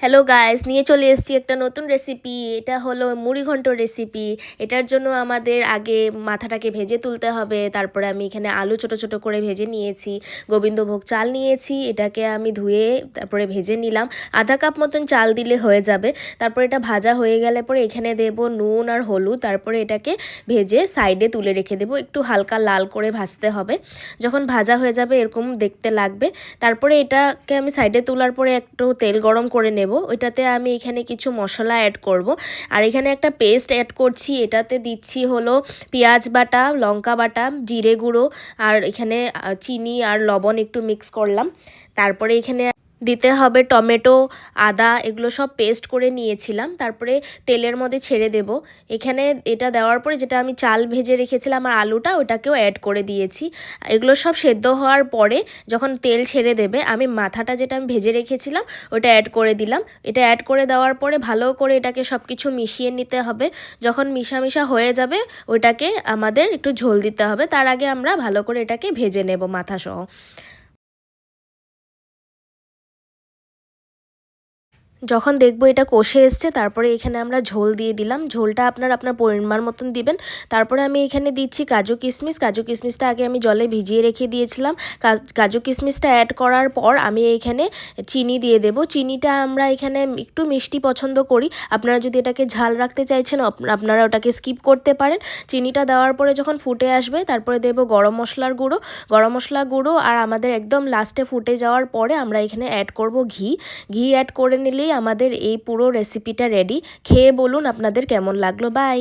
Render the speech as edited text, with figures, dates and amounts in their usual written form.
Hello guys, নিয়ে চলে এসেছি একটা নতুন রেসিপি। এটা হলো মুড়ি ঘন্ট রেসিপি। এটার জন্য আমাদের আগে মাথাটাকে ভেজে তুলতে হবে। তারপরে আমি এখানে আলু ছোট ছোট করে ভেজে নিয়েছি, গোবিন্দভোগ চাল নিয়েছি, এটাকে আমি ধুয়ে তারপরে ভেজে নিলাম। আধা কাপ মতন চাল দিলে হয়ে যাবে। তারপরে এটা ভাজা হয়ে গেলে পরে এখানে দেব নুন আর হলুদ। তারপরে এটাকে ভেজে সাইডে তুলে রেখে দেবো, একটু হালকা লাল করে ভাজতে হবে। যখন ভাজা হয়ে যাবে এরকম দেখতে লাগবে। তারপরে এটাকে আমি সাইডে তোলার পরে একটু তেল গরম করে নেব। ওইটাতে আমি এখানে কিছু মশলা অ্যাড করব। আর এখানে একটা পেস্ট অ্যাড করছি, এটাতে দিচ্ছি হলো পেঁয়াজ বাটা, লঙ্কা বাটা, জিরে গুঁড়ো, আর এখানে চিনি আর লবণ একটু মিক্স করলাম। তারপরে এখানে দিতে হবে টমেটো, আদা, এগুলো সব পেস্ট করে নিয়েছিলাম। তারপরে তেলের মধ্যে ছেড়ে দেব। এখানে এটা দেওয়ার পরে যেটা আমি চাল ভেজে রেখেছিলাম আর আলুটা, ওটাকেও অ্যাড করে দিয়েছি। এগুলো সব সেদ্ধ হওয়ার পরে যখন তেল ছেড়ে দেবে, আমি মাথাটা যেটা আমি ভেজে রেখেছিলাম ওটা অ্যাড করে দিলাম। এটা অ্যাড করে দেওয়ার পরে ভালো করে এটাকে সব কিছু মিশিয়ে নিতে হবে। যখন মিশামিশা হয়ে যাবে ওটাকে আমাদের একটু ঝোল দিতে হবে। তার আগে আমরা ভালো করে এটাকে ভেজে নেব মাথা সহ। যখন দেখবো এটা কষে এসছে, তারপরে এখানে আমরা ঝোল দিয়ে দিলাম। ঝোলটা আপনার পরিমাণ মতন দিবেন। তারপরে আমি এখানে দিচ্ছি কাজু কিশমিশ। কাজু কিশমিশটা আগে আমি জলে ভিজিয়ে রেখে দিয়েছিলাম। কাজু কিশমিশটা অ্যাড করার পর আমি এখানে চিনি দিয়ে দেব। চিনিটা আমরা এখানে একটু মিষ্টি পছন্দ করি। আপনারা যদি এটাকে ঝাল রাখতে চাইছেন আপনারা ওটাকে স্কিপ করতে পারেন। চিনিটা দেওয়ার পরে যখন ফুটে আসবে তারপরে দেব গরম মশলার গুঁড়ো, আর আমাদের একদম লাস্টে ফুটে যাওয়ার পরে আমরা এখানে অ্যাড করব ঘি। ঘি অ্যাড করে নিলেই আমাদের এই পুরো রেসিপিটা রেডি। খেয়ে বলুন আপনাদের কেমন লাগলো। বাই।